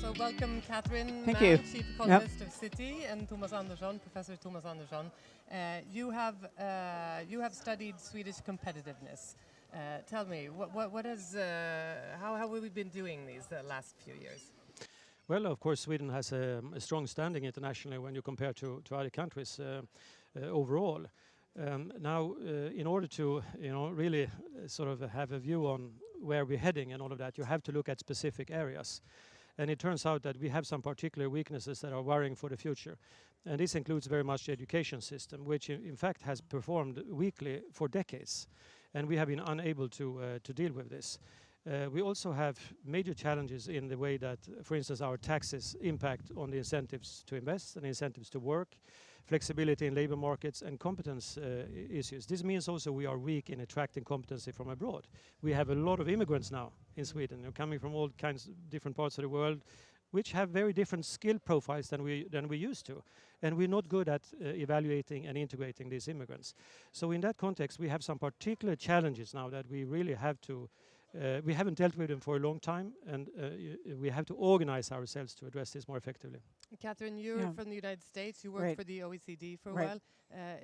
So welcome, Catherine Thank Mann, you. Chief Economist of Citi, and Thomas Andersson, Professor Thomas Andersson. You have studied Swedish competitiveness. Tell me, how have we been doing these last few years? Well, of course, Sweden has a strong standing internationally when you compare to other countries overall. Now, in order to really sort of have a view on where we're heading and all of that, you have to look at specific areas. And it turns out that we have some particular weaknesses that are worrying for the future. And this includes very much the education system, which in fact has performed weakly for decades. And we have been unable to deal with this. We also have major challenges in the way that, for instance, our taxes impact on the incentives to invest and incentives to work, flexibility in labor markets, and competence issues. This means also we are weak in attracting competency from abroad. We have a lot of immigrants now in Sweden, coming from all kinds of different parts of the world, which have very different skill profiles than we used to. And we're not good at evaluating and integrating these immigrants. So in that context, we have some particular challenges now that we really have to we haven't dealt with them for a long time, and we have to organize ourselves to address this more effectively. Catherine, you're from the United States. You worked for the OECD for a while.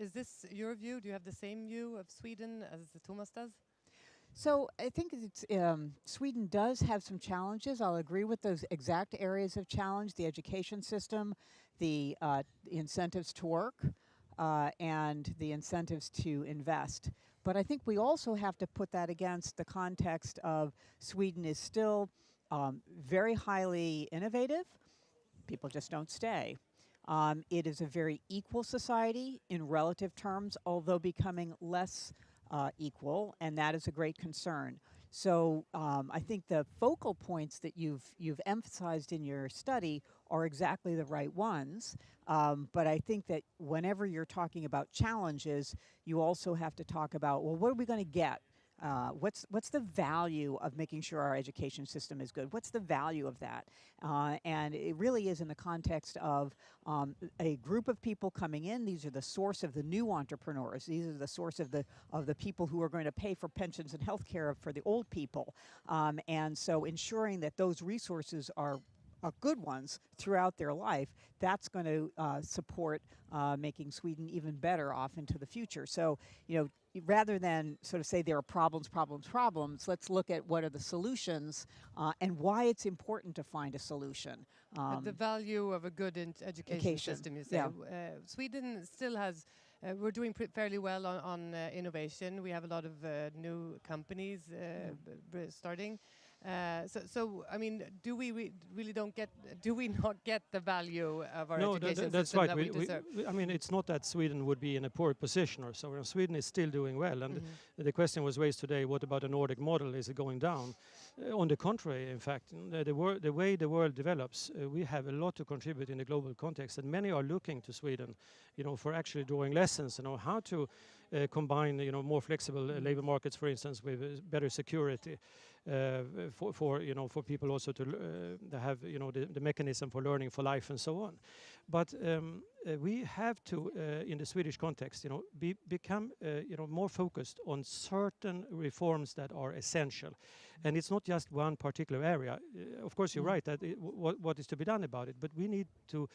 Is this your view? Do you have the same view of Sweden as Thomas does? So I think it's, Sweden does have some challenges. I'll agree with those exact areas of challenge: the education system, the incentives to work, and the incentives to invest. But I think we also have to put that against the context of Sweden is still very highly innovative. People just don't stay. It is a very equal society in relative terms, although becoming less equal, and that is a great concern. So I think the focal points that you've emphasized in your study are exactly the right ones. But I think that whenever you're talking about challenges, you also have to talk about, well, what are we going to get? What's the value of making sure our education system is good? What's the value of that? And it really is in the context of a group of people coming in. These are the source of the new entrepreneurs. These are the source of the people who are going to pay for pensions and health care for the old people. And so ensuring that those resources are good ones throughout their life, that's going to support making Sweden even better off into the future. So, rather than sort of say there are problems, let's look at what are the solutions and why it's important to find a solution. The value of a good education system, you say. Yeah. Sweden still has, we're doing fairly well on innovation. We have a lot of new companies starting. So I mean, do we not get the value of our education that's system right. that we deserve? I mean, it's not that Sweden would be in a poor position or so. Sweden is still doing well, and the question was raised today: what about the Nordic model? Is it going down? On the contrary, in fact, the way the world develops, we have a lot to contribute in the global context, and many are looking to Sweden, for actually drawing lessons, how to combine, more flexible labor markets, for instance, with better security. For people also to have the mechanism for learning for life and so on, but we have to in the Swedish context become more focused on certain reforms that are essential, and it's not just one particular area. Of course, you're right that what is to be done about it, but we need to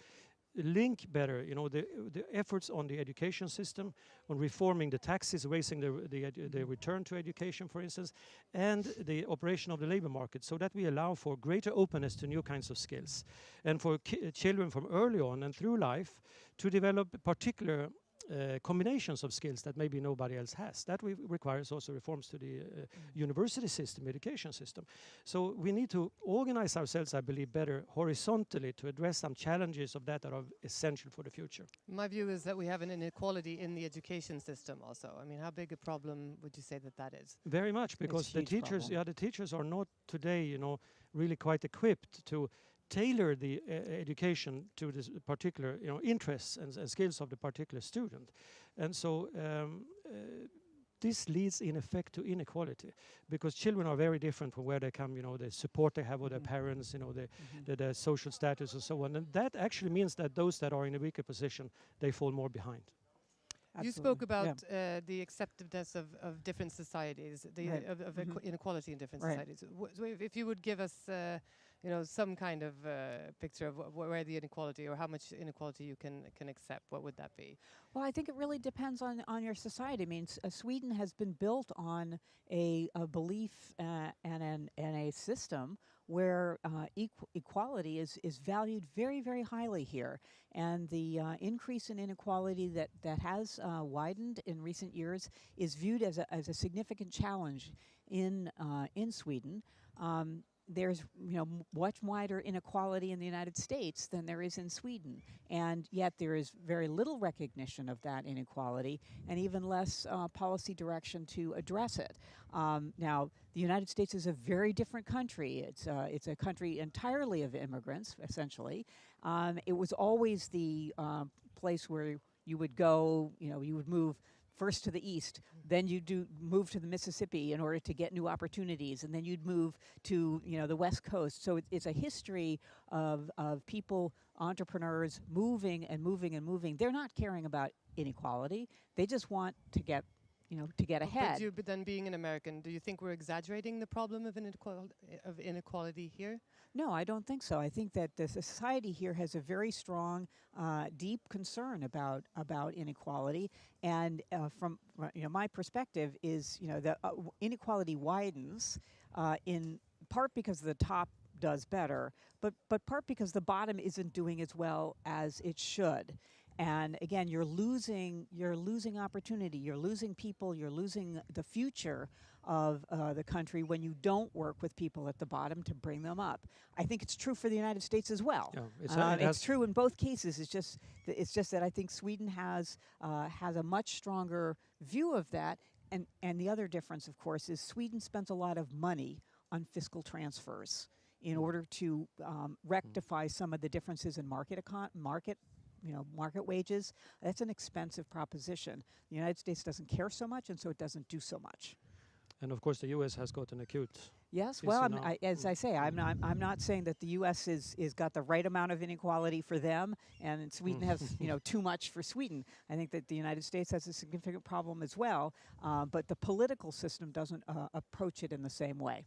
link better, the efforts on the education system, on reforming the taxes, raising the return to education, for instance, and the operation of the labor market, so that we allow for greater openness to new kinds of skills, and for children from early on and through life to develop particular combinations of skills that maybe nobody else has. That requires also reforms to the university system, education system. So we need to organize ourselves, I believe, better horizontally to address some challenges of that are essential for the future. My view is that we have an inequality in the education system also. I mean, how big a problem would you say that is? Very much, because the teachers are not today, really quite equipped to tailor the education to this particular interests and skills of the particular student, and so this leads in effect to inequality, because children are very different from where they come, the support they have with their parents, the social status and so on, and that actually means that those that are in a weaker position, they fall more behind. You spoke about the acceptability of different societies, of inequality in different societies. So if you would give us, some kind of picture of where the inequality or how much inequality you can accept, what would that be? Well, I think it really depends on your society. I mean, Sweden has been built on a belief and a system where equality is valued very, very highly here. And the increase in inequality that has widened in recent years is viewed as a significant challenge in Sweden. There's much wider inequality in the United States than there is in Sweden, and yet there is very little recognition of that inequality and even less policy direction to address it. Now, the United States is a very different country. It's a country entirely of immigrants, essentially. It was always the place where you would go, you would move first to the east, then you'd move to the Mississippi in order to get new opportunities, and then you'd move to the West Coast. So it's a history of people, entrepreneurs, moving and moving and moving. They're not caring about inequality. They just want to get ahead. But then, being an American, do you think we're exaggerating the problem of inequality here? No, I don't think so. I think that the society here has a very strong, deep concern about inequality, and from my perspective is the inequality widens in part because the top does better, but part because the bottom isn't doing as well as it should. And again, you're losing opportunity, you're losing people, you're losing the future of the country when you don't work with people at the bottom to bring them up. I think it's true for the United States as well. Yeah, it's true in both cases. It's just that I think Sweden has a much stronger view of that. And the other difference, of course, is Sweden spends a lot of money on fiscal transfers in order to rectify some of the differences in market wages. That's an expensive proposition. The United States doesn't care so much, and so it doesn't do so much. And of course, the U.S. has got an acute. Yes, well, as I say, I'm not saying that the U.S. is got the right amount of inequality for them, and Sweden has too much for Sweden. I think that the United States has a significant problem as well, but the political system doesn't approach it in the same way.